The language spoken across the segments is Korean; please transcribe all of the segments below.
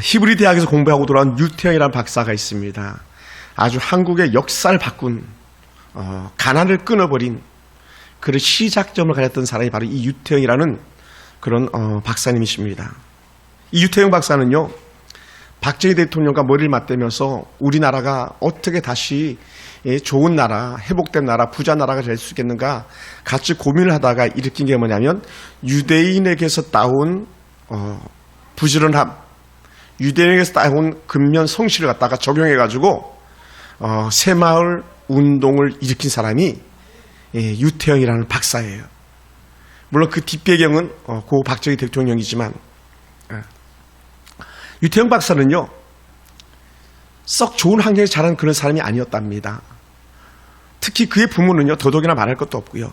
히브리 대학에서 공부하고 돌아온 유태영이라는 박사가 있습니다. 아주 한국의 역사를 바꾼 가난을 끊어버린 그런 시작점을 가졌던 사람이 바로 이 유태영이라는 그런 박사님이십니다. 이 유태영 박사는요, 박정희 대통령과 머리를 맞대면서 우리나라가 어떻게 다시 좋은 나라, 회복된 나라, 부자 나라가 될 수 있겠는가 같이 고민을 하다가 일으킨 게 뭐냐면 유대인에게서 따온 부지런함, 유대인에게서 따온 근면 성실을 갖다가 적용해가지고 새마을 운동을 일으킨 사람이 유태영이라는 박사예요. 물론 그 뒷배경은 고 박정희 대통령이지만 유태영 박사는요, 썩 좋은 환경에 자란 그런 사람이 아니었답니다. 특히 그의 부모는요, 더더기나 말할 것도 없고요.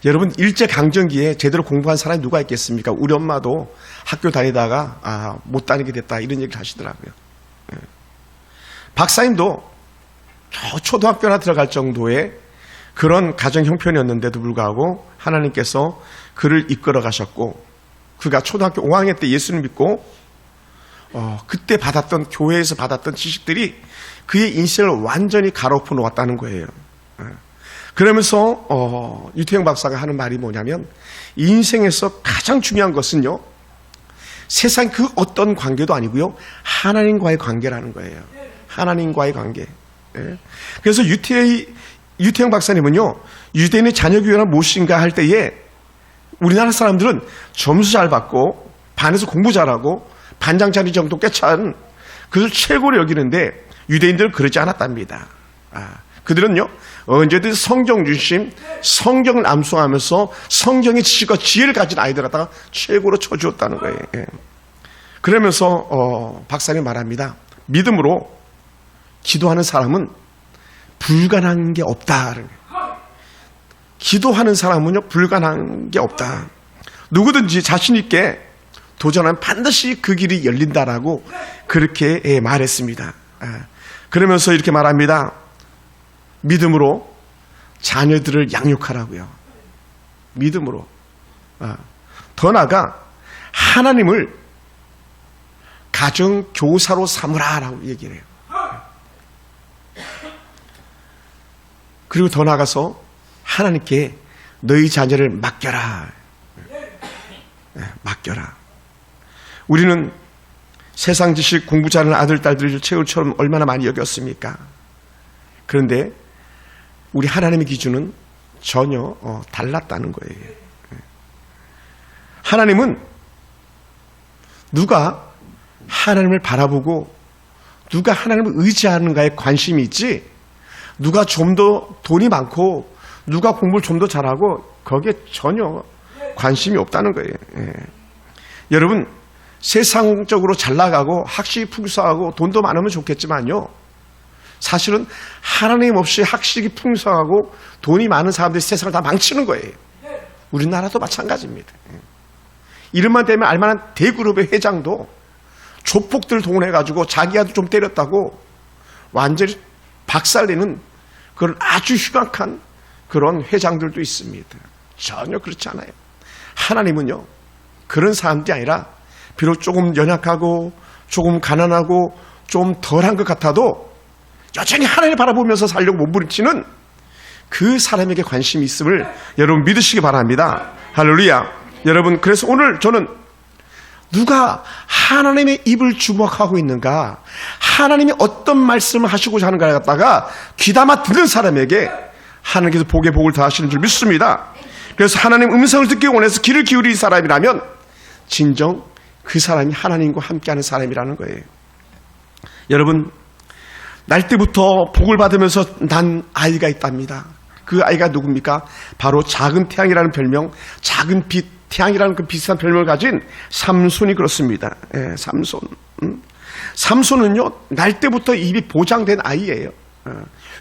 여러분, 일제강점기에 제대로 공부한 사람이 누가 있겠습니까? 우리 엄마도 학교 다니다가 못 다니게 됐다 이런 얘기를 하시더라고요. 박사님도 초등학교나 들어갈 정도의 그런 가정 형편이었는데도 불구하고 하나님께서 그를 이끌어 가셨고, 그가 초등학교 5학년 때 예수를 믿고 그때 받았던, 교회에서 받았던 지식들이 그의 인생을 완전히 가로엎어 놓았다는 거예요. 그러면서 유태영 박사가 하는 말이 뭐냐면, 인생에서 가장 중요한 것은요, 세상 그 어떤 관계도 아니고요, 하나님과의 관계라는 거예요. 하나님과의 관계. 그래서 유태영 박사님은요, 유대인의 자녀교회란 무엇인가 할 때에 우리나라 사람들은 점수 잘 받고 반에서 공부 잘하고 반장 자리 정도 꿰찬 그것을 최고로 여기는데, 유대인들은 그러지 않았답니다. 그들은요, 언제든 성경 중심, 성경을 암송하면서 성경의 지식과 지혜를 가진 아이들 갖다가 최고로 쳐주었다는 거예요. 그러면서 박사님 말합니다. 믿음으로 기도하는 사람은 불가능한 게 없다. 기도하는 사람은요, 불가능한 게 없다. 누구든지 자신 있게 도전하면 반드시 그 길이 열린다라고 그렇게 말했습니다. 그러면서 이렇게 말합니다. 믿음으로 자녀들을 양육하라고요. 믿음으로. 더 나아가 하나님을 가정교사로 삼으라라고 얘기를 해요. 그리고 더 나아가서 하나님께 너희 자녀를 맡겨라. 맡겨라. 우리는 세상 지식 공부 잘하는 아들, 딸들을 최후처럼 얼마나 많이 여겼습니까? 그런데 우리 하나님의 기준은 전혀 달랐다는 거예요. 하나님은 누가 하나님을 바라보고 누가 하나님을 의지하는가에 관심이 있지, 누가 좀 더 돈이 많고 누가 공부를 좀 더 잘하고 거기에 전혀 관심이 없다는 거예요. 여러분, 세상적으로 잘 나가고 학식이 풍성하고 돈도 많으면 좋겠지만요, 사실은 하나님 없이 학식이 풍성하고 돈이 많은 사람들이 세상을 다 망치는 거예요. 우리나라도 마찬가지입니다. 이름만 대면 알만한 대그룹의 회장도 조폭들 동원해가지고 자기 아들 좀 때렸다고 완전히 박살내는 그런 아주 흉악한 그런 회장들도 있습니다. 전혀 그렇지 않아요. 하나님은요, 그런 사람들이 아니라 비록 조금 연약하고 조금 가난하고 좀 덜한 것 같아도 여전히 하나님을 바라보면서 살려고 몸부림치는 그 사람에게 관심이 있음을 여러분 믿으시기 바랍니다. 할렐루야. 여러분, 그래서 오늘 저는 누가 하나님의 입을 주목하고 있는가, 하나님이 어떤 말씀을 하시고자 하는가를 갖다가 귀담아 듣는 사람에게 하나님께서 복의 복을 더하시는 줄 믿습니다. 그래서 하나님 음성을 듣기 원해서 귀를 기울인 사람이라면 진정 그 사람이 하나님과 함께하는 사람이라는 거예요. 여러분, 날 때부터 복을 받으면서 난 아이가 있답니다. 그 아이가 누굽니까? 바로 작은 태양이라는 별명, 작은 빛, 태양이라는 그 비슷한 별명을 가진 삼손이 그렇습니다. 삼손. 삼손은요, 날 때부터 입이 보장된 아이예요.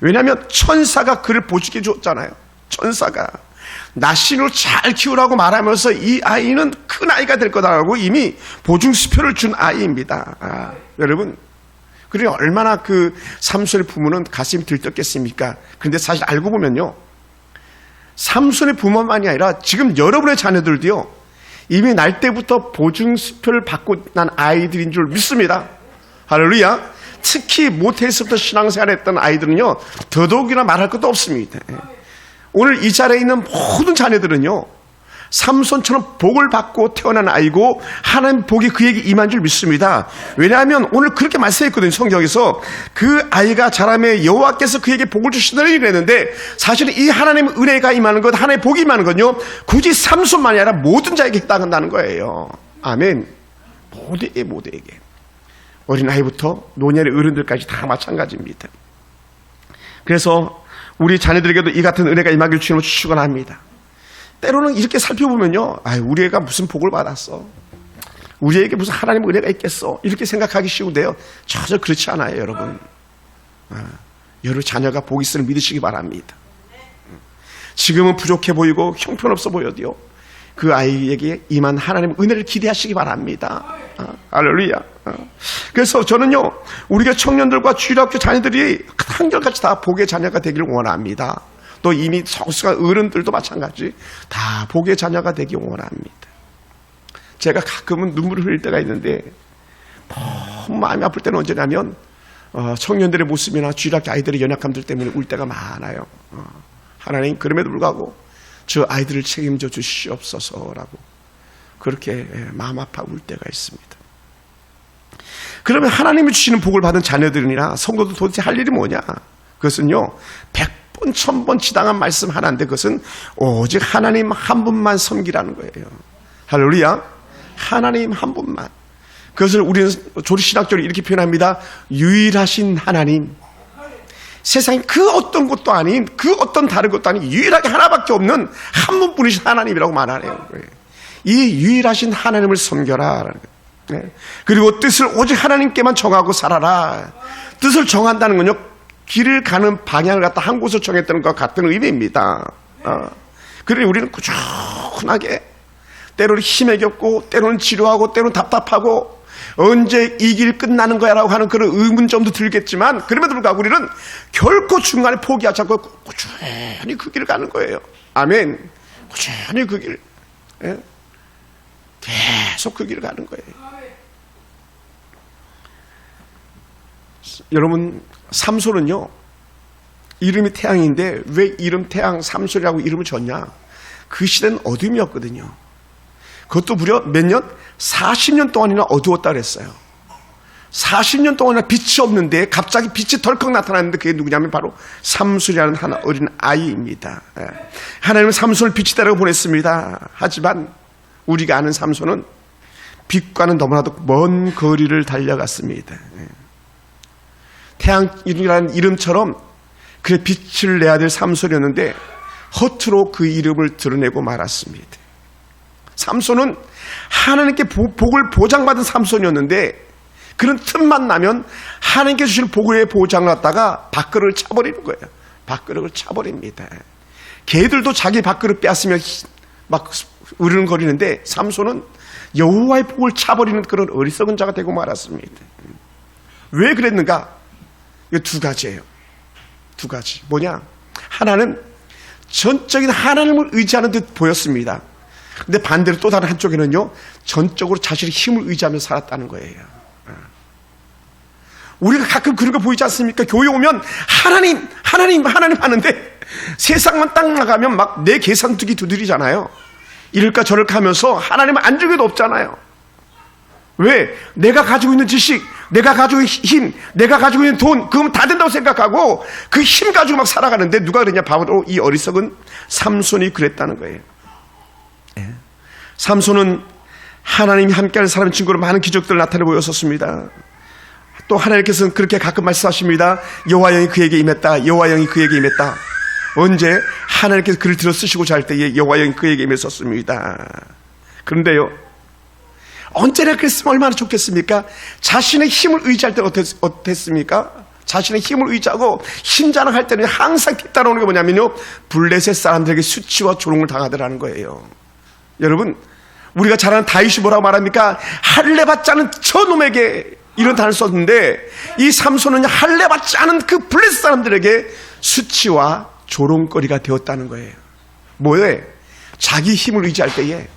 왜냐하면 천사가 그를 보시게 줬잖아요. 천사가 나신으로 잘 키우라고 말하면서 이 아이는 큰 아이가 될 거다라고 이미 보증수표를 준 아이입니다. 여러분, 그래 얼마나 그 삼손의 부모는 가슴이 들떴겠습니까? 그런데 사실 알고 보면요, 삼손의 부모만이 아니라 지금 여러분의 자녀들도요, 이미 날 때부터 보증수표를 받고 난 아이들인 줄 믿습니다. 할렐루야. 특히 모태에서부터 신앙생활을 했던 아이들은요, 더더욱이나 말할 것도 없습니다. 오늘 이 자리에 있는 모든 자녀들은요, 삼손처럼 복을 받고 태어난 아이고 하나님 복이 그에게 임한 줄 믿습니다. 왜냐하면 오늘 그렇게 말씀했거든요. 성경에서 그 아이가 자라매 여호와께서 그에게 복을 주시더니 그랬는데, 사실은 이 하나님의 은혜가 임하는 것, 하나님의 복이 임하는 건요, 굳이 삼손만이 아니라 모든 자에게 해당한다는 거예요. 아멘. 모두에게 어린아이부터 노년의 어른들까지 다 마찬가지입니다. 그래서 우리 자녀들에게도 이 같은 은혜가 임하길 주님은 주시곤 합니다. 때로는 이렇게 살펴보면요, 우리 애가 무슨 복을 받았어, 우리 애에게 무슨 하나님의 은혜가 있겠어, 이렇게 생각하기 쉬운데요, 전혀 그렇지 않아요. 여러분, 여러 자녀가 복이 있음을 믿으시기 바랍니다. 지금은 부족해 보이고 형편없어 보여도요, 그 아이에게 임한 하나님의 은혜를 기대하시기 바랍니다. 할렐루야. 그래서 저는요, 우리가 청년들과 주일학교 자녀들이 한결같이 다 복의 자녀가 되기를 원합니다. 또 이미 성숙한 어른들도 마찬가지 다 복의 자녀가 되기 원합니다. 제가 가끔은 눈물을 흘릴 때가 있는데, 너무 마음이 아플 때는 언제냐면 청년들의 모습이나 주일학교 아이들의 연약함들 때문에 울 때가 많아요. 하나님, 그럼에도 불구하고 저 아이들을 책임져 주시옵소서라고 그렇게 마음 아파 울 때가 있습니다. 그러면 하나님이 주시는 복을 받은 자녀들이나 성도들 도대체 할 일이 뭐냐? 그것은요, 100번 1000번 지당한 말씀 하나인데, 그것은 오직 하나님 한 분만 섬기라는 거예요. 할렐루야. 하나님 한 분만. 그것을 우리는 조리신학적으로 이렇게 표현합니다. 유일하신 하나님. 세상에 그 어떤 것도 아닌, 그 어떤 다른 것도 아닌 유일하게 하나밖에 없는 한 분뿐이신 하나님이라고 말하네요. 이 유일하신 하나님을 섬겨라. 그리고 뜻을 오직 하나님께만 정하고 살아라. 뜻을 정한다는 건요, 길을 가는 방향을 갖다 한 곳을 정했다는 것과 같은 의미입니다. 그러니 우리는 꾸준하게 때로는 힘에 겪고, 때로는 지루하고, 때로는 답답하고, 언제 이 길 끝나는 거야 라고 하는 그런 의문점도 들겠지만, 그럼에도 불구하고 우리는 결코 중간에 포기하지 않고 꾸준히 그 길을 가는 거예요. 아멘. 꾸준히 그 길, 계속 그 길을 가는 거예요. 여러분, 삼손은요, 이름이 태양인데 왜 이름 태양 삼손이라고 이름을 줬냐? 그 시대는 어둠이었거든요. 그것도 무려 몇 년? 40년 동안이나 어두웠다 그랬어요. 40년 동안이나 빛이 없는데 갑자기 빛이 덜컥 나타났는데, 그게 누구냐면 바로 삼손이라는 한 어린 아이입니다. 하나님은 삼손을 빛이다라고 보냈습니다. 하지만 우리가 아는 삼손은 빛과는 너무나도 먼 거리를 달려갔습니다. 태양이라는 이름처럼 그의 빛을 내야 될 삼손이었는데 허투루 그 이름을 드러내고 말았습니다. 삼손은 하나님께 복을 보장받은 삼손이었는데, 그런 틈만 나면 하나님께 주시는 복의 보장을 갖다가 밥그릇을 차버리는 거예요. 밥그릇을 차버립니다. 개들도 자기 밥그릇 빼앗으면 막 으르렁거리는데, 삼손은 여호와의 복을 차버리는 그런 어리석은 자가 되고 말았습니다. 왜 그랬는가? 이거 두 가지예요. 두 가지. 뭐냐? 하나는 전적인 하나님을 의지하는 듯 보였습니다. 근데 반대로 또 다른 한쪽에는요, 전적으로 자신의 힘을 의지하며 살았다는 거예요. 우리가 가끔 그런 거 보이지 않습니까? 교회 오면 하나님 하는데 세상만 딱 나가면 막 내 계산투기 두드리잖아요. 이럴까 저럴까 하면서 하나님은 안 적에도 없잖아요. 왜? 내가 가지고 있는 지식, 내가 가지고 있는 힘, 내가 가지고 있는 돈, 그거면 다 된다고 생각하고 그 힘 가지고 막 살아가는데, 누가 그랬냐? 바로 이 어리석은 삼손이 그랬다는 거예요. 삼손은 하나님이 함께하는 사람 친구로 많은 기적들을 나타내 보였었습니다. 또 하나님께서는 그렇게 가끔 말씀하십니다. 여호와 영이 그에게 임했다. 여호와 영이 그에게 임했다. 언제? 하나님께서 그를 들어 쓰시고자 할 때에 여호와 영이 그에게 임했었습니다. 그런데요, 언제나 그랬으면 얼마나 좋겠습니까? 자신의 힘을 의지할 때 어땠습니까? 자신의 힘을 의지하고 힘자랑할 때는 항상 뒤따라오는 게 뭐냐면요, 블레셋 사람들에게 수치와 조롱을 당하더라는 거예요. 여러분, 우리가 잘 아는 다윗이 뭐라고 말합니까? 할례 받지 않은 저놈에게, 이런 단어를 썼는데, 이 삼손은 할례 받지 않은 그 블레셋 사람들에게 수치와 조롱거리가 되었다는 거예요. 뭐에? 자기 힘을 의지할 때에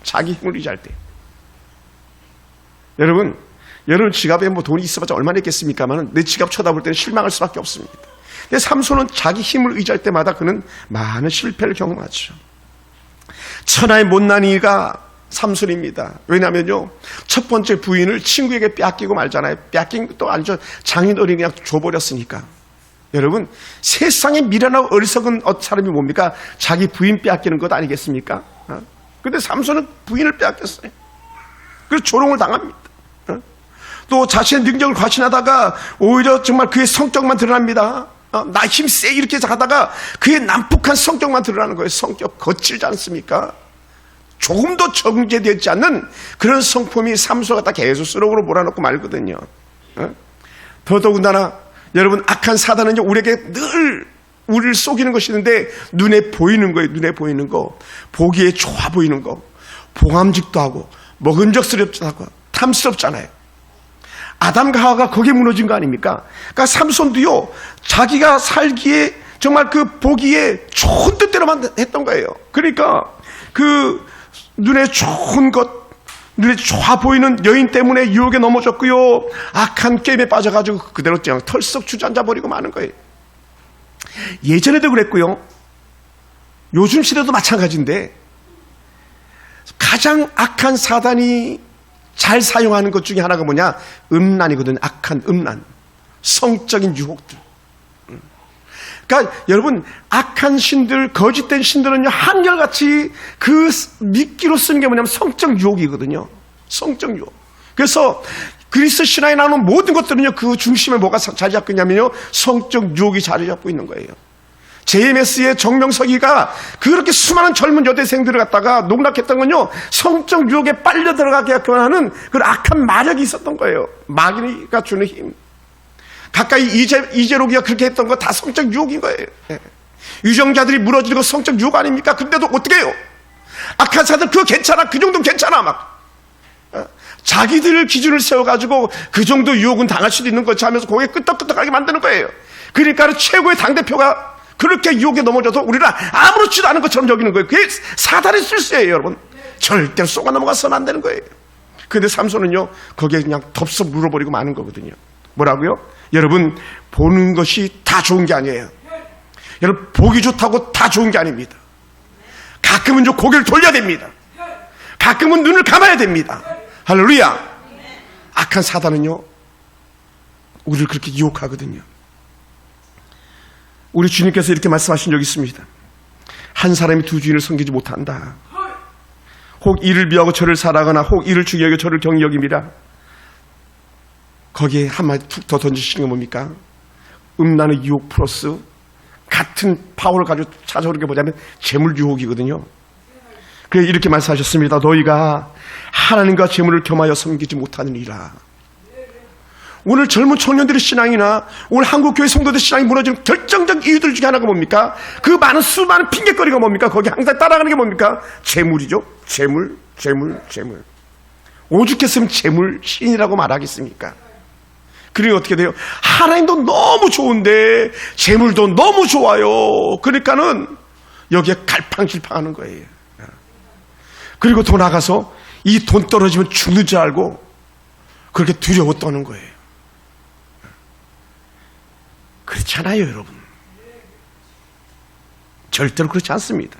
자기 힘을 의지할 때. 여러분 지갑에 뭐 돈이 있어봤자 얼마나 있겠습니까만 내 지갑 쳐다볼 때는 실망할 수밖에 없습니다. 근데 삼손은 자기 힘을 의지할 때마다 그는 많은 실패를 경험하죠. 천하의 못난이가 삼손입니다. 왜냐하면요, 첫 번째 부인을 친구에게 뺏기고 말잖아요. 뺏긴 것도 아니죠. 장인어른이 그냥 줘버렸으니까. 여러분, 세상에 미련하고 어리석은 사람이 뭡니까? 자기 부인 뺏기는 것 아니겠습니까? 근데 삼손은 부인을 뺏겼어요. 그래서 조롱을 당합니다. 또 자신의 능력을 과신하다가 오히려 정말 그의 성격만 드러납니다. 나 힘세 이렇게 하다가 그의 난폭한 성격만 드러나는 거예요. 성격 거칠지 않습니까? 조금도 정제되지 않는 그런 성품이 삼손 갖다 계속 쓰러으로 몰아넣고 말거든요. 더더군다나 여러분, 악한 사단은요, 우리에게 늘 우리를 속이는 것이 있는데 눈에 보이는 거예요. 눈에 보이는 거, 보기에 좋아 보이는 거, 봉함직도 하고 먹음직스럽지도 하고 탐스럽잖아요. 아담과 하와가 거기에 무너진 거 아닙니까? 그러니까 삼손도요, 자기가 살기에 정말 그 보기에 좋은 뜻대로만 했던 거예요. 그러니까 그 눈에 좋은 것, 눈에 좋아 보이는 여인 때문에 유혹에 넘어졌고요, 악한 게임에 빠져가지고 그대로 그냥 털썩 주저앉아 버리고 마는 거예요. 예전에도 그랬고요, 요즘 시대도 마찬가지인데, 가장 악한 사단이 잘 사용하는 것 중에 하나가 뭐냐? 음란이거든요. 악한 음란, 성적인 유혹들. 그러니까 여러분, 악한 신들, 거짓된 신들은요, 한결같이 그 미끼로 쓰는 게 뭐냐면 성적 유혹이거든요. 성적 유혹. 그래서 그리스도 신화에 나오는 모든 것들은요, 그 중심에 뭐가 자리 잡고 있냐면요, 성적 유혹이 자리 잡고 있는 거예요. JMS의 정명석이가 그렇게 수많은 젊은 여대생들을 갖다가 농락했던 건요, 성적 유혹에 빨려 들어가게 하는 그런 악한 마력이 있었던 거예요. 마귀가 주는 힘. 가까이 이재록이가 그렇게 했던 거 다 성적 유혹인 거예요. 유정자들이 무너지는 거 성적 유혹 아닙니까? 근데도 어떻게 해요? 악한 사들 그거 괜찮아, 그 정도는 괜찮아 막. 자기들 기준을 세워가지고 그 정도 유혹은 당할 수도 있는 거지 하면서 거기에 끄떡끄떡하게 만드는 거예요. 그러니까 최고의 당대표가 그렇게 유혹에 넘어져서 우리를 아무렇지도 않은 것처럼 여기는 거예요. 그게 사단의 실수예요, 여러분. 절대로 쏘가 넘어가서는 안 되는 거예요. 근데 삼손은요, 거기에 그냥 덥석 물어버리고 마는 거거든요. 뭐라고요? 여러분, 보는 것이 다 좋은 게 아니에요. 여러분, 보기 좋다고 다 좋은 게 아닙니다. 가끔은 좀 고개를 돌려야 됩니다. 가끔은 눈을 감아야 됩니다. 할렐루야. 악한 사단은요, 우리를 그렇게 유혹하거든요. 우리 주님께서 이렇게 말씀하신 적이 있습니다. 한 사람이 두 주인을 섬기지 못한다. 혹 이를 미워하고 저를 사랑하거나 혹 이를 중히 여겨 저를 경히 여깁니다. 거기에 한마디 툭 더 던지시는 건 뭡니까? 음란의 유혹 플러스 같은 파워를 가지고 찾아오는 게 뭐냐면 재물 유혹이거든요. 그래서 이렇게 말씀하셨습니다. 너희가 하나님과 재물을 겸하여 섬기지 못하느니라. 오늘 젊은 청년들의 신앙이나 오늘 한국교회 성도들의 신앙이 무너지는 결정적 이유들 중에 하나가 뭡니까? 그 많은 수많은 핑계거리가 뭡니까? 거기 항상 따라가는 게 뭡니까? 재물이죠. 재물. 오죽했으면 재물 신이라고 말하겠습니까? 그리고 어떻게 돼요? 하나님도 너무 좋은데 재물도 너무 좋아요. 그러니까는 여기에 갈팡질팡하는 거예요. 그리고 더 나가서 이 돈 떨어지면 죽는 줄 알고 그렇게 두려워 떠는 거예요. 그렇잖아요, 여러분. 절대로 그렇지 않습니다.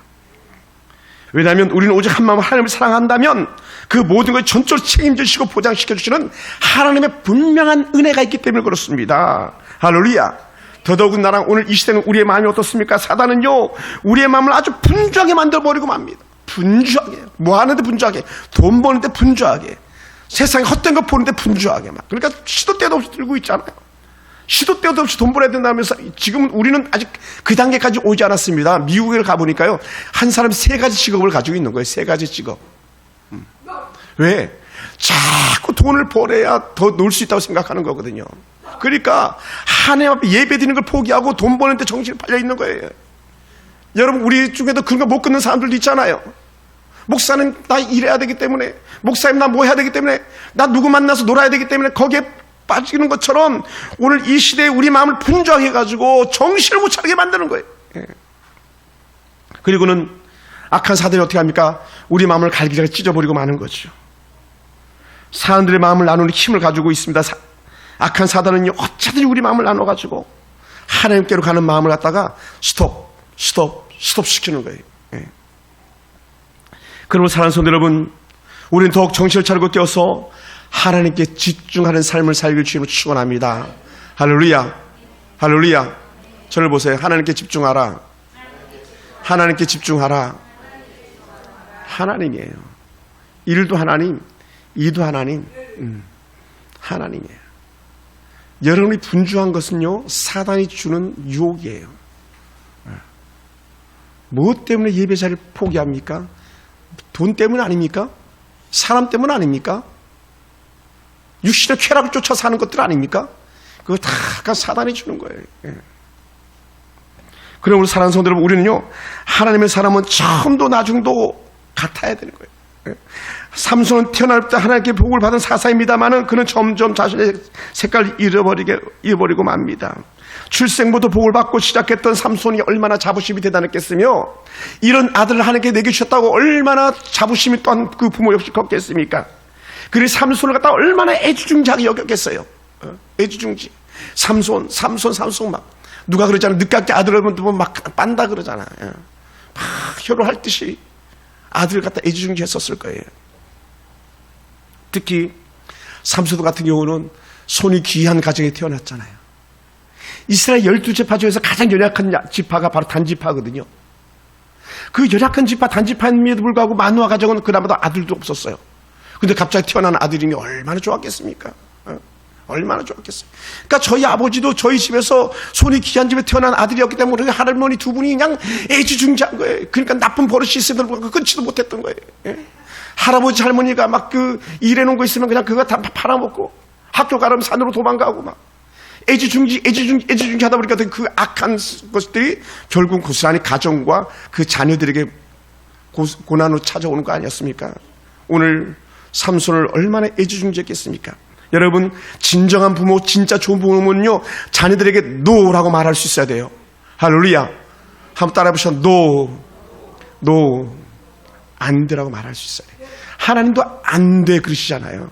왜냐하면 우리는 오직 한 마음으로 하나님을 사랑한다면 그 모든 걸 전적으로 책임지시고 보장시켜 주시는 하나님의 분명한 은혜가 있기 때문에 그렇습니다. 할렐루야. 더더군다나 오늘 이 시대는 우리의 마음이 어떻습니까? 사단은요, 우리의 마음을 아주 분주하게 만들어버리고 맙니다. 분주하게. 뭐 하는데 분주하게. 돈 버는데 분주하게. 세상에 헛된 거 보는데 분주하게 막. 그러니까 시도 때도 없이 들고 있잖아요. 시도 때도 없이 돈 벌어야 된다면서 지금 우리는 아직 그 단계까지 오지 않았습니다. 미국에 가보니까요, 한 사람이 3가지 직업을 가지고 있는 거예요. 3가지 직업. 왜? 자꾸 돈을 벌어야 더 놀 수 있다고 생각하는 거거든요. 그러니까 하나님 앞에 예배 드리는 걸 포기하고 돈 버는데 정신이 팔려 있는 거예요. 여러분, 우리 중에도 그런 거 못 끊는 사람들도 있잖아요. 목사는 나 일해야 되기 때문에, 목사님 나 뭐 해야 되기 때문에, 나 누구 만나서 놀아야 되기 때문에 거기에 빠지는 것처럼 오늘 이 시대에 우리 마음을 분주하게 해가지고 정신을 못 차리게 만드는 거예요. 그리고는 악한 사단이 어떻게 합니까? 우리 마음을 갈기갈기 찢어버리고 마는 거죠. 사람들의 마음을 나누는 힘을 가지고 있습니다. 악한 사단은요, 어쩌든지 우리 마음을 나눠가지고 하나님께로 가는 마음을 갖다가 스톱 시키는 거예요. 예. 그러면 사랑하는 성도 여러분, 우리는 더욱 정신을 차리고 깨어서 하나님께 집중하는 삶을 살길 주님을 축원합니다. 할렐루야, 할렐루야. 저를 보세요. 하나님께 집중하라. 하나님께 집중하라. 하나님이에요. 일도 하나님, 이도 하나님, 하나님이에요. 여러분이 분주한 것은요, 사단이 주는 유혹이에요. 무엇 때문에 예배 자리를 포기합니까? 돈 때문 아닙니까? 사람 때문 아닙니까? 육신의 쾌락을 쫓아 사는 것들 아닙니까? 그거 다 사단이 주는 거예요. 예. 그럼 우리 사랑하는 성도 여러분, 우리는요, 하나님의 사람은 처음도 나중도 같아야 되는 거예요. 예. 삼손은 태어날 때 하나님께 복을 받은 사사입니다만은 그는 점점 자신의 색깔을 잃어버리고 맙니다. 출생부터 복을 받고 시작했던 삼손이 얼마나 자부심이 대단했겠으며, 이런 아들을 하나님께 내게 주셨다고 얼마나 자부심이 또한 그 부모 역시 컸겠습니까? 그리고 삼손을 갖다가 얼마나 애지중지하게 여겼겠어요. 애지중지. 삼손 막 누가 그러잖아요. 늦깎이 아들을 보면 막 빤다 그러잖아요. 막 혀로할 듯이 아들을 갖다 애지중지했었을 거예요. 특히 삼손 같은 경우는 손이 귀한 가정에 태어났잖아요. 이스라엘 12지파 중에서 가장 연약한 지파가 바로 단지파거든요. 그 연약한 지파, 단지파임에도 불구하고 마누아 가정은 그나마도 아들도 없었어요. 근데 갑자기 태어난 아들이니 얼마나 좋았겠습니까? 얼마나 좋았겠어요. 그러니까 저희 아버지도 저희 집에서 손이 귀한 집에 태어난 아들이었기 때문에 할머니 두 분이 그냥 애지중지한 거예요. 그러니까 나쁜 버릇이 있으면 끊지도 못했던 거예요. 예? 할아버지 할머니가 막 그 일해놓은 거 있으면 그냥 그거 다 팔아먹고 학교 가려면 산으로 도망가고 막 애지중지 하다 보니까 그 악한 것들이 결국 고스란히 가정과 그 자녀들에게 고난으로 찾아오는 거 아니었습니까? 오늘 삼손을 얼마나 애지중지했겠습니까? 여러분, 진정한 부모, 진짜 좋은 부모는요, 자녀들에게 노라고 말할 수 있어야 돼요. 할렐루야. 한번 따라해보시죠. 노, 안 되라고 말할 수 있어야 돼요. 하나님도 안 돼 그러시잖아요.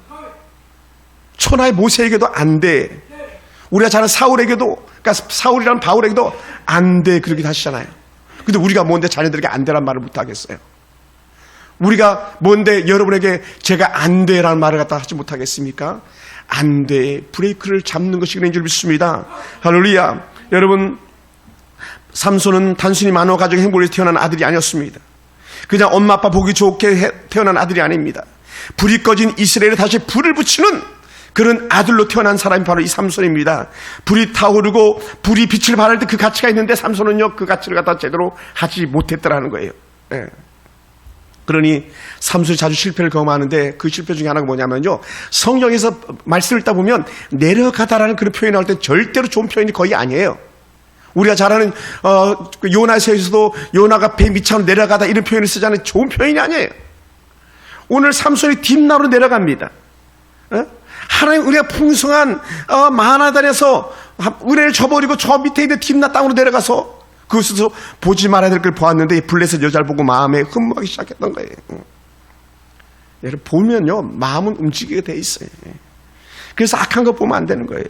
초나의 모세에게도 안 돼. 우리가 잘 아는 사울에게도, 그러니까 사울이라는 바울에게도 안 돼 그렇게 하시잖아요. 근데 우리가 뭔데 자녀들에게 안 되란 말을 못 하겠어요? 우리가 뭔데 여러분에게 제가 안 돼라는 말을 갖다 하지 못하겠습니까? 안 돼. 브레이크를 잡는 것이 그런 줄 믿습니다. 할렐루야. 여러분, 삼손은 단순히 마누아 가정의 행복을 위해서 태어난 아들이 아니었습니다. 그냥 엄마 아빠 보기 좋게 태어난 아들이 아닙니다. 불이 꺼진 이스라엘에 다시 불을 붙이는 그런 아들로 태어난 사람이 바로 이 삼손입니다. 불이 타오르고 불이 빛을 발할 때 그 가치가 있는데 삼손은요, 그 가치를 갖다 제대로 하지 못했더라는 거예요. 예. 그러니 삼손이 자주 실패를 경험하는데 그 실패 중에 하나가 뭐냐면요, 성경에서 말씀을 읽다 보면 내려가다라는 그런 표현이 나올 때 절대로 좋은 표현이 거의 아니에요. 우리가 잘 아는 요나서에서도 요나가 배 밑으로 내려가다 이런 표현을 쓰잖아요. 좋은 표현이 아니에요. 오늘 삼손이 딥나로 내려갑니다. 하나님 우리가 풍성한 마하나단에서 은혜를 저버리고 저 밑에 있는 딥나 땅으로 내려가서 그것에서 보지 말아야 될 걸 보았는데 블레셋 여자를 보고 마음에 흠모하기 시작했던 거예요. 여러분, 보면요, 마음은 움직이게 돼 있어요. 그래서 악한 거 보면 안 되는 거예요.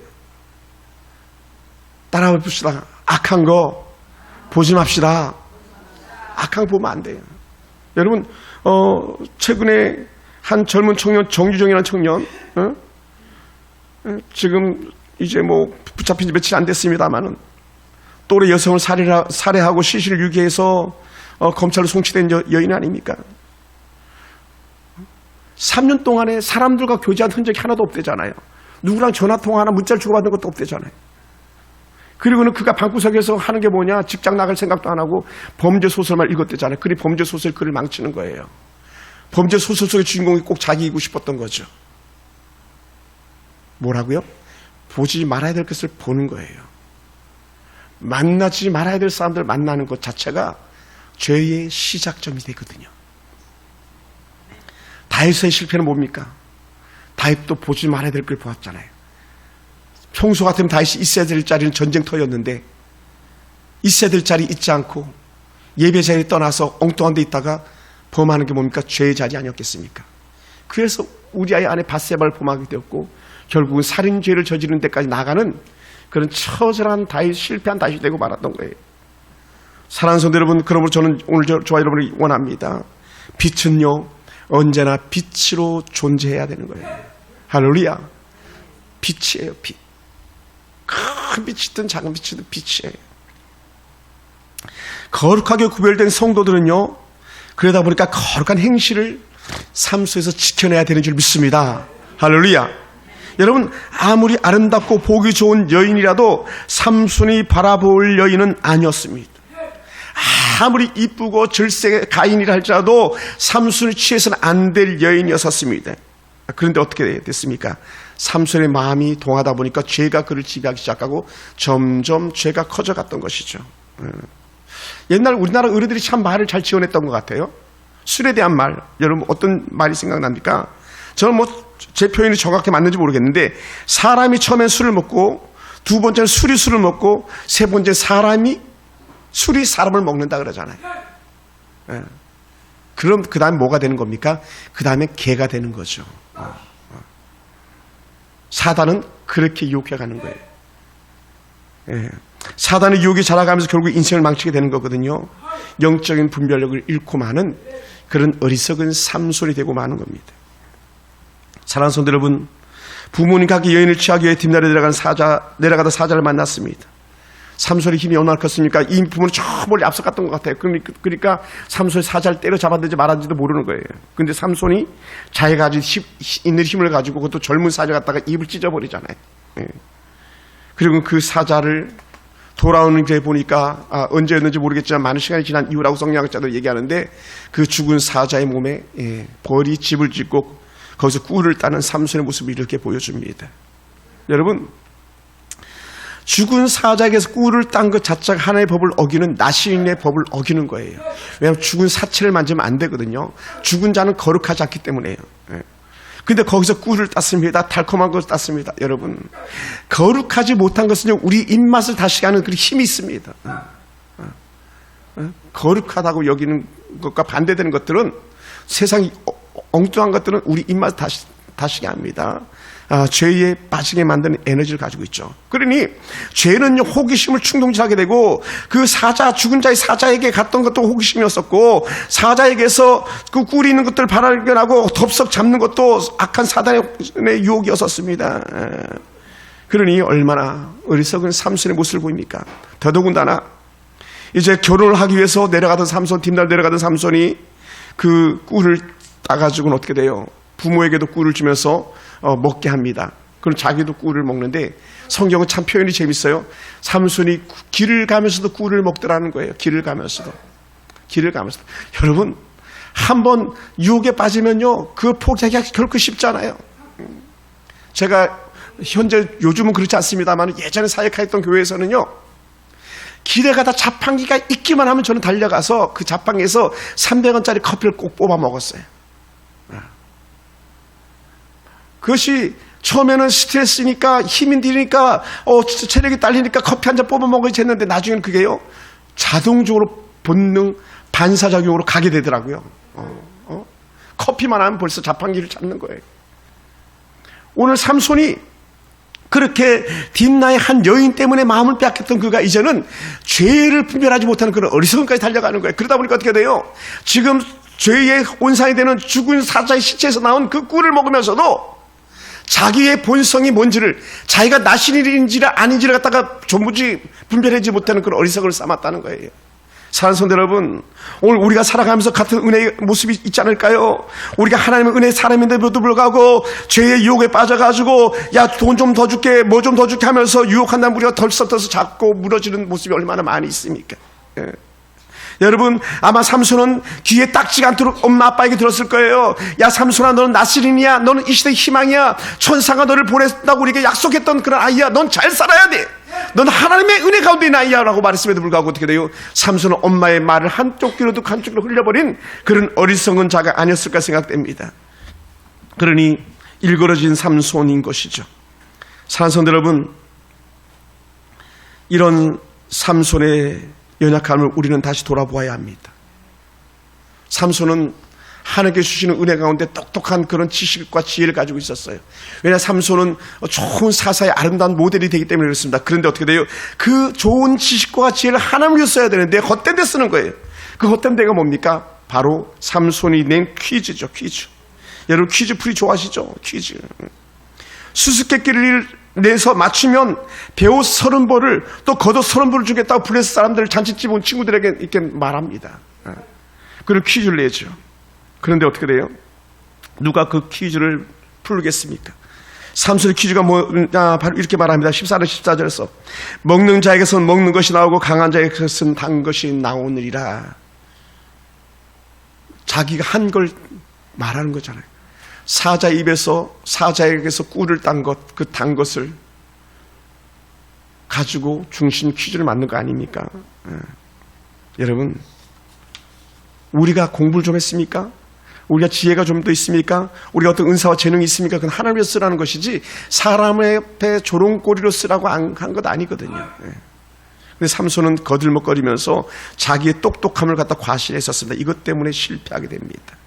따라해 봅시다. 악한 거 보지 맙시다. 악한 거 보면 안 돼요. 여러분, 최근에 한 젊은 청년, 정유정이라는 청년, 지금 이제 뭐 붙잡힌 지 며칠 안 됐습니다만은 또래 여성을 살해하고 시신을 유기해서 검찰로 송치된 여인 아닙니까? 3년 동안에 사람들과 교제한 흔적이 하나도 없대잖아요. 누구랑 전화통화나 문자를 주고받는 것도 없대잖아요. 그리고는 그가 방구석에서 하는 게 뭐냐, 직장 나갈 생각도 안 하고 범죄 소설만 읽었대잖아요. 그리 범죄 소설 글을 망치는 거예요. 범죄 소설 속의 주인공이 꼭 자기이고 싶었던 거죠. 뭐라고요? 보지 말아야 될 것을 보는 거예요. 만나지 말아야 될 사람들 만나는 것 자체가 죄의 시작점이 되거든요. 다윗의 실패는 뭡니까? 다윗도 보지 말아야 될 걸 보았잖아요. 평소 같으면 다윗이 있어야 될 자리는 전쟁터였는데 있어야 될 자리 잊지 않고 예배 자리에 떠나서 엉뚱한 데 있다가 범하는 게 뭡니까? 죄의 자리 아니었겠습니까? 그래서 우리아의 아내 밧세바를 범하게 되었고 결국은 살인죄를 저지르는 데까지 나가는 그런 처절한 실패한 다윗이 되고 말았던 거예요. 사랑하는 성도 여러분, 그러므로 저는 오늘 저와 여러분을 원합니다. 빛은요 언제나 빛으로 존재해야 되는 거예요. 할렐루야. 빛이에요. 빛. 큰 빛이든 작은 빛이든 빛이에요. 거룩하게 구별된 성도들은요 그러다 보니까 거룩한 행실을 삶 속에서 지켜내야 되는 줄 믿습니다. 할렐루야. 여러분, 아무리 아름답고 보기 좋은 여인이라도 삼손이 바라볼 여인은 아니었습니다. 아무리 이쁘고 절세 가인이라 할지라도 삼손이 취해서는 안 될 여인이었습니다. 그런데 어떻게 됐습니까? 삼손의 마음이 동하다 보니까 죄가 그를 지배하기 시작하고 점점 죄가 커져갔던 것이죠. 옛날 우리나라 어른들이 참 말을 잘 지어냈던 것 같아요. 술에 대한 말, 여러분 어떤 말이 생각납니까? 저는 제 표현이 정확히 맞는지 모르겠는데, 사람이 처음엔 술을 먹고, 두 번째는 술이 술을 먹고, 세 번째 술이 사람을 먹는다 그러잖아요. 그럼 그 다음에 뭐가 되는 겁니까? 그 다음에 개가 되는 거죠. 사단은 그렇게 유혹해가는 거예요. 사단의 유혹이 자라가면서 결국 인생을 망치게 되는 거거든요. 영적인 분별력을 잃고 마는 그런 어리석은 삼손이 되고 마는 겁니다. 사랑하는 성도 여러분, 부모님과 함께 여인을 취하기 위해 뒷날에 내려가다 사자를 만났습니다. 삼손의 힘이 얼마나 컸습니까? 이 부모는 저 멀리 앞서갔던 것 같아요. 그러니까 삼손이 사자를 때려잡았는지 말았는지도 모르는 거예요. 근데 삼손이 자기가 가지고 있는 힘을 가지고 그것도 젊은 사자 갖다가 입을 찢어버리잖아요. 그리고 그 사자를 돌아오는 길에 보니까 언제였는지 모르겠지만 많은 시간이 지난 이후라고 성경학자들 얘기하는데, 그 죽은 사자의 몸에 벌이 집을 짓고 거기서 꿀을 따는 삼손의 모습을 이렇게 보여줍니다. 여러분, 죽은 사자에게서 꿀을 딴 것 자체가 하나의 법을 어기는, 나시인의 법을 어기는 거예요. 왜냐하면 죽은 사체를 만지면 안 되거든요. 죽은 자는 거룩하지 않기 때문에요. 근데 거기서 꿀을 땄습니다. 달콤한 것을 땄습니다. 여러분, 거룩하지 못한 것은요 우리 입맛을 다시 하는 그런 힘이 있습니다. 거룩하다고 여기는 것과 반대되는 것들은, 세상이 엉뚱한 것들은 우리 입맛을 다시게 합니다. 죄에 빠지게 만드는 에너지를 가지고 있죠. 그러니 죄는요 호기심을 충동질하게 되고, 그 죽은 자의 사자에게 갔던 것도 호기심이었었고, 사자에게서 그 꿀이 있는 것들을 발견하고 덥석 잡는 것도 악한 사단의 유혹이었었습니다. 그러니 얼마나 어리석은 삼손의 모습을 보입니까? 더더군다나 이제 결혼을 하기 위해서 뒷날 내려가던 삼손이 그 꿀을 따가지고는 어떻게 돼요? 부모에게도 꿀을 주면서 먹게 합니다. 그럼 자기도 꿀을 먹는데, 성경은 참 표현이 재밌어요. 삼손이 길을 가면서도 꿀을 먹더라는 거예요. 길을 가면서도. 여러분, 한번 유혹에 빠지면요 그 포기하기가 결코 쉽지 않아요. 제가 요즘은 그렇지 않습니다만, 예전에 사역했던 교회에서는요, 길에 가다 자판기가 있기만 하면 저는 달려가서 그 자판기에서 300원짜리 커피를 꼭 뽑아 먹었어요. 그것이 처음에는 스트레스니까, 힘이 들으니까, 체력이 딸리니까 커피 한 잔 뽑아 먹어야지 했는데, 나중에는 그게요 자동적으로 본능, 반사작용으로 가게 되더라고요. 커피만 하면 벌써 자판기를 찾는 거예요. 오늘 삼손이 그렇게 딥나의 한 여인 때문에 마음을 빼앗겼던 그가 이제는 죄를 분별하지 못하는 그런 어리석음까지 달려가는 거예요. 그러다 보니까 어떻게 돼요? 지금 죄의 온상이 되는 죽은 사자의 시체에서 나온 그 꿀을 먹으면서도 자기의 본성이 뭔지를, 자기가 나신일인지 아닌지를 갖다가 전부지 분별하지 못하는 그런 어리석음을 삼았다는 거예요. 사랑하는 성도 여러분, 오늘 우리가 살아가면서 같은 은혜의 모습이 있지 않을까요? 우리가 하나님의 은혜의 사람인데도 불구하고 죄의 유혹에 빠져가지고, 야, 돈 좀 더 줄게, 뭐 좀 더 줄게 하면서 유혹한다면 우리가 덜썩덜썩 잡고 무너지는 모습이 얼마나 많이 있습니까? 여러분, 아마 삼손은 귀에 딱지가 않도록 엄마 아빠에게 들었을 거예요. 야, 삼손아, 너는 나시린이야. 너는 이 시대의 희망이야. 천사가 너를 보낸다고 우리에게 약속했던 그런 아이야. 넌 잘 살아야 돼. 넌 하나님의 은혜 가운데 있는 아이야 라고 말했음에도 불구하고 어떻게 돼요? 삼손은 엄마의 말을 한쪽 귀로 듣고 한쪽으로 흘려버린 그런 어리석은 자가 아니었을까 생각됩니다. 그러니 일그러진 삼손인 것이죠. 사랑하는 성도 여러분, 이런 삼손의 연약함을 우리는 다시 돌아보아야 합니다. 삼손은 하나님께 주시는 은혜 가운데 똑똑한 그런 지식과 지혜를 가지고 있었어요. 왜냐 삼손은 좋은 사사의 아름다운 모델이 되기 때문에 그렇습니다. 그런데 어떻게 돼요? 그 좋은 지식과 지혜를 하나님 위해 써야 되는데 헛된 데 쓰는 거예요. 그 헛된 데가 뭡니까? 바로 삼손이 낸 퀴즈죠. 퀴즈. 여러분 퀴즈 풀이 좋아하시죠? 퀴즈. 수수께끼를 내서 맞추면 배옷 30벌을 또 겉옷 30벌을 주겠다고 블레스 사람들 잔치집 온 친구들에게 이렇게 말합니다. 그리고 퀴즈를 내죠. 그런데 어떻게 돼요? 누가 그 퀴즈를 풀겠습니까? 삼손의 퀴즈가 뭐냐? 바로 이렇게 말합니다. 14절 14절에서 먹는 자에게서는 먹는 것이 나오고 강한 자에게서는 단 것이 나오느니라. 자기가 한 걸 말하는 거잖아요. 사자 입에서 사자에게서 꿀을 딴 것, 그 단 것을 가지고 중심 퀴즈를 만든 거 아닙니까? 여러분, 우리가 공부를 좀 했습니까? 우리가 지혜가 좀 더 있습니까? 우리가 어떤 은사와 재능이 있습니까? 그건 하나님 위해서 쓰라는 것이지 사람의 앞에 조롱거리로 쓰라고 한 것 아니거든요. 근데 삼손은 거들먹거리면서 자기의 똑똑함을 갖다 과시했었습니다. 이것 때문에 실패하게 됩니다.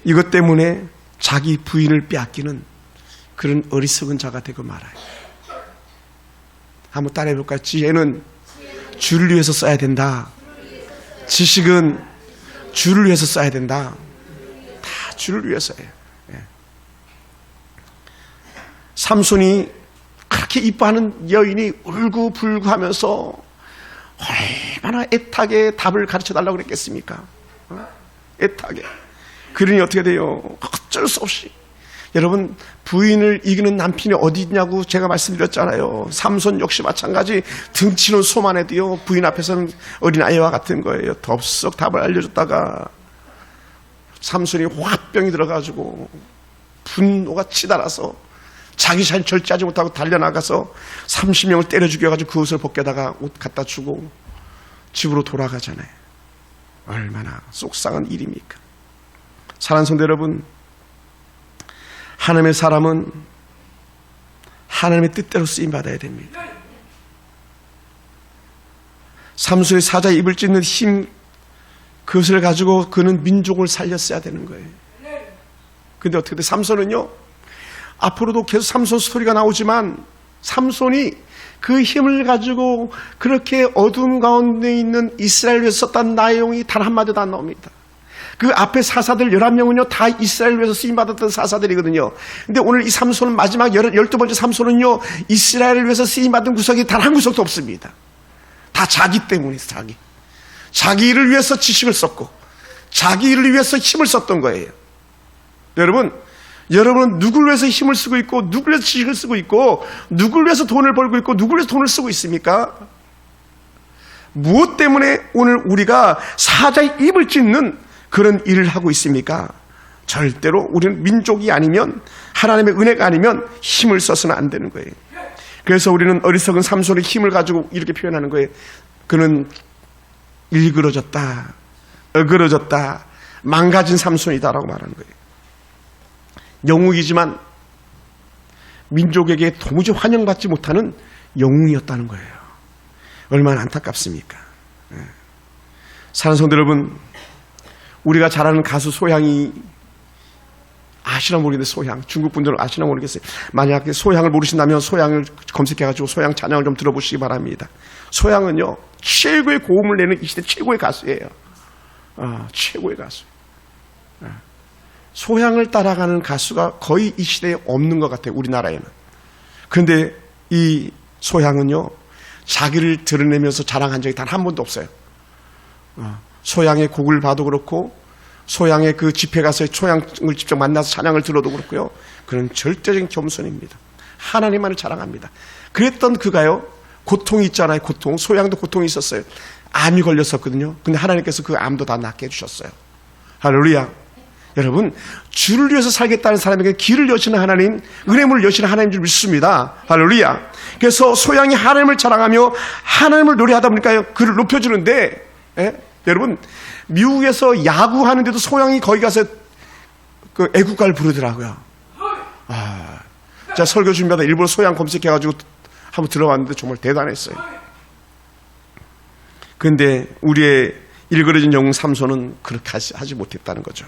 이것 때문에 자기 부인을 빼앗기는 그런 어리석은 자가 되고 말아요. 한번 따라해볼까요? 지혜는 주를 위해서 써야 된다. 지식은 주를 위해서 써야 된다. 다 주를 위해서예요. 삼손이 그렇게 이뻐하는 여인이 울고불고 하면서 얼마나 애타게 답을 가르쳐달라고 그랬겠습니까? 애타게. 그러니 어떻게 돼요? 어쩔 수 없이. 여러분, 부인을 이기는 남편이 어디 있냐고 제가 말씀드렸잖아요. 삼손 역시 마찬가지. 등치는 소만해도요, 부인 앞에서는 어린아이와 같은 거예요. 덥석 답을 알려줬다가 삼손이 화병이 들어가지고 분노가 치달아서 자기 자신 절제하지 못하고 달려나가서 30명을 때려 죽여가지고 그 옷을 벗겨다가 옷 갖다 주고 집으로 돌아가잖아요. 얼마나 속상한 일입니까? 사랑하는 성도 여러분, 하나님의 사람은 하나님의 뜻대로 쓰임받아야 됩니다. 삼손의 사자의 입을 찢는 힘, 그것을 가지고 그는 민족을 살렸어야 되는 거예요. 근데 어떻게 돼? 삼손은요, 앞으로도 계속 삼손 스토리가 나오지만 삼손이 그 힘을 가지고 그렇게 어둠 가운데 있는 이스라엘을 위해서 썼다는 내용이 단 한마디도 안 나옵니다. 그 앞에 사사들 11명은요, 다 이스라엘을 위해서 쓰임받았던 사사들이거든요. 근데 오늘 이 삼손은 마지막 12번째 삼손은요, 이스라엘을 위해서 쓰임받은 구석이 단 한 구석도 없습니다. 다 자기 때문에, 자기 일을 위해서 지식을 썼고, 자기 일을 위해서 힘을 썼던 거예요. 여러분은 누구를 위해서 힘을 쓰고 있고, 누구를 위해서 지식을 쓰고 있고, 누구를 위해서 돈을 벌고 있고, 누구를 위해서 돈을 쓰고 있습니까? 무엇 때문에 오늘 우리가 사자의 입을 찢는 그런 일을 하고 있습니까? 절대로 우리는 민족이 아니면, 하나님의 은혜가 아니면 힘을 써서는 안 되는 거예요. 그래서 우리는 어리석은 삼손의 힘을 가지고 이렇게 표현하는 거예요. 그는 일그러졌다, 어그러졌다, 망가진 삼손이다라고 말하는 거예요. 영웅이지만 민족에게 도무지 환영받지 못하는 영웅이었다는 거예요. 얼마나 안타깝습니까? 사랑하는 성도 여러분, 우리가 잘 아는 가수 소향이 아시나 모르겠는데, 소향, 중국 분들은 아시나 모르겠어요. 만약에 소향을 모르신다면 소향을 검색해가지고 소향 찬양을 좀 들어보시기 바랍니다. 소향은요, 최고의 고음을 내는 이 시대 최고의 가수예요. 최고의 가수. 소향을 따라가는 가수가 거의 이 시대에 없는 것 같아요, 우리나라에는. 그런데 이 소향은요, 자기를 드러내면서 자랑한 적이 단 한 번도 없어요. 소향의 곡을 봐도 그렇고, 소향의 그 집회 가서 소향을 직접 만나서 찬양을 들어도 그렇고요, 그는 절대적인 겸손입니다. 하나님만을 자랑합니다. 그랬던 그가요, 고통이 있잖아요. 고통. 소향도 고통이 있었어요. 암이 걸렸었거든요. 근데 하나님께서 그 암도 다 낫게 해주셨어요. 할렐루야. 여러분, 주를 위해서 살겠다는 사람에게 길을 여시는 하나님, 은혜물을 여시는 하나님 줄 믿습니다. 할렐루야. 그래서 소향이 하나님을 자랑하며 하나님을 노래하다 보니까 그를 높여주는데, 여러분, 미국에서 야구하는데도 소향이 거기 가서 그 애국가를 부르더라고요. 제가 설교 준비하다 일부러 소향 검색해가지고 한번 들어봤는데 정말 대단했어요. 근데 우리의 일그러진 영웅 삼손은 그렇게 하지 못했다는 거죠.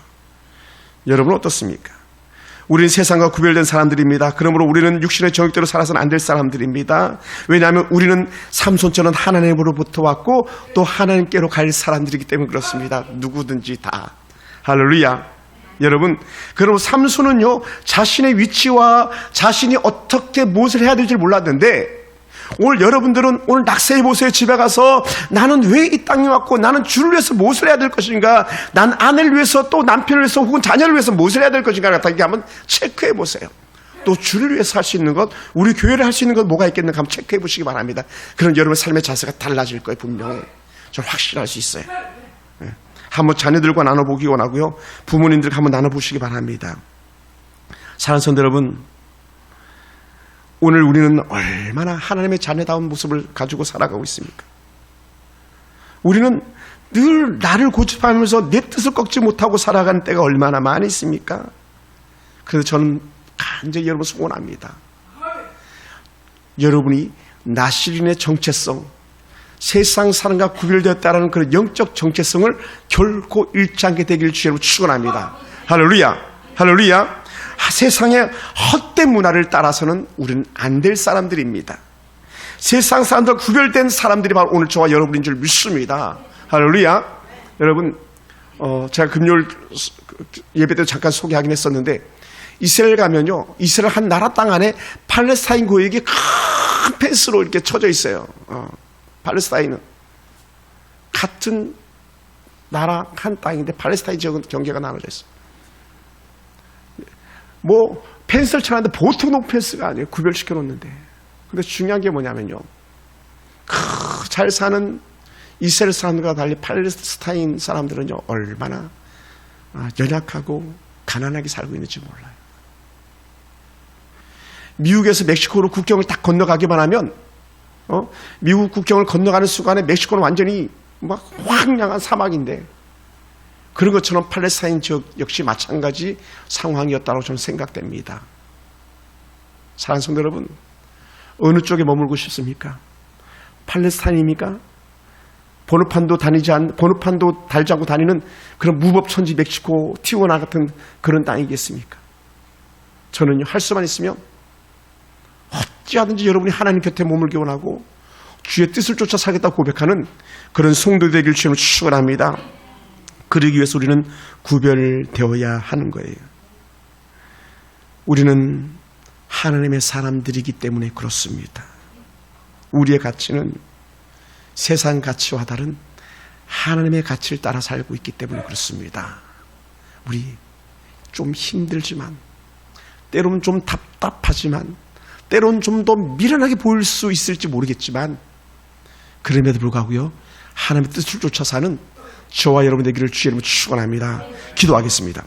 여러분은 어떻습니까? 우리는 세상과 구별된 사람들입니다. 그러므로 우리는 육신의 정욕대로 살아서는 안 될 사람들입니다. 왜냐하면 우리는 삼손처럼 하나님으로부터 왔고 또 하나님께로 갈 사람들이기 때문에 그렇습니다. 누구든지 다. 할렐루야. 여러분, 그럼 삼손은요, 자신의 위치와 자신이 어떻게 무엇을 해야 될지 몰랐는데, 오늘 여러분들은 오늘 낙세해 보세요. 집에 가서 나는 왜 이 땅에 왔고 나는 주를 위해서 무엇을 해야 될 것인가, 난 아내를 위해서 또 남편을 위해서 혹은 자녀를 위해서 무엇을 해야 될 것인가 같은 게 한번 체크해 보세요. 또 주를 위해서 할 수 있는 것, 우리 교회를 할 수 있는 것 뭐가 있겠는가 한번 체크해 보시기 바랍니다. 그럼 여러분 삶의 자세가 달라질 거예요. 분명히 저는 확실할 수 있어요. 한번 자녀들과 나눠보기 원하고요, 부모님들과 한번 나눠보시기 바랍니다. 사랑하는 성도 여러분, 오늘 우리는 얼마나 하나님의 자녀다운 모습을 가지고 살아가고 있습니까? 우리는 늘 나를 고집하면서 내 뜻을 꺾지 못하고 살아가는 때가 얼마나 많이 있습니까? 그래서 저는 간절히 여러분 소원합니다. 여러분이 나시린의 정체성, 세상 사람과 구별되었다는 그런 영적 정체성을 결코 잃지 않게 되기를 주님으로 축원합니다. 할렐루야, 할렐루야. 세상의 헛된 문화를 따라서는 우리는 안 될 사람들입니다. 세상 사람들과 구별된 사람들이 바로 오늘 저와 여러분인 줄 믿습니다. 할렐루야. 여러분, 제가 금요일 예배 때 잠깐 소개하긴 했었는데, 이스라엘 가면요, 이스라엘 한 나라 땅 안에 팔레스타인 고역이 큰 펜스로 이렇게 쳐져 있어요. 팔레스타인은 같은 나라 한 땅인데 팔레스타인 지역은 경계가 나눠져 있어요. 뭐 펜스를 쳐놨는데 보통 높은 펜스가 아니에요. 구별시켜 놓는데. 근데 중요한 게 뭐냐면요, 잘 사는 이스라엘 사람들과 달리 팔레스타인 사람들은요, 얼마나 연약하고 가난하게 살고 있는지 몰라요. 미국에서 멕시코로 국경을 딱 건너가기만 하면, 미국 국경을 건너가는 순간에 멕시코는 완전히 막 황량한 사막인데, 그런 것처럼 팔레스타인 지역 역시 마찬가지 상황이었다고 저는 생각됩니다. 사랑하는 성도 여러분, 어느 쪽에 머물고 싶습니까? 팔레스타인입니까? 번호판도 달지 않고 다니는 그런 무법천지 멕시코 티juana 같은 그런 땅이겠습니까? 저는요, 할 수만 있으면 어찌하든지 여러분이 하나님 곁에 머물기 원하고 주의 뜻을 쫓아 살겠다고 고백하는 그런 성도 되길 주님을 축원합니다. 그러기 위해서 우리는 구별되어야 하는 거예요. 우리는 하나님의 사람들이기 때문에 그렇습니다. 우리의 가치는 세상 가치와 다른 하나님의 가치를 따라 살고 있기 때문에 그렇습니다. 우리 좀 힘들지만, 때로는 좀 답답하지만, 때로는 좀 더 미련하게 보일 수 있을지 모르겠지만, 그럼에도 불구하고요, 하나님의 뜻을 쫓아 사는 저와 여러분 되기를 주의 이름으로 축원합니다. 기도하겠습니다.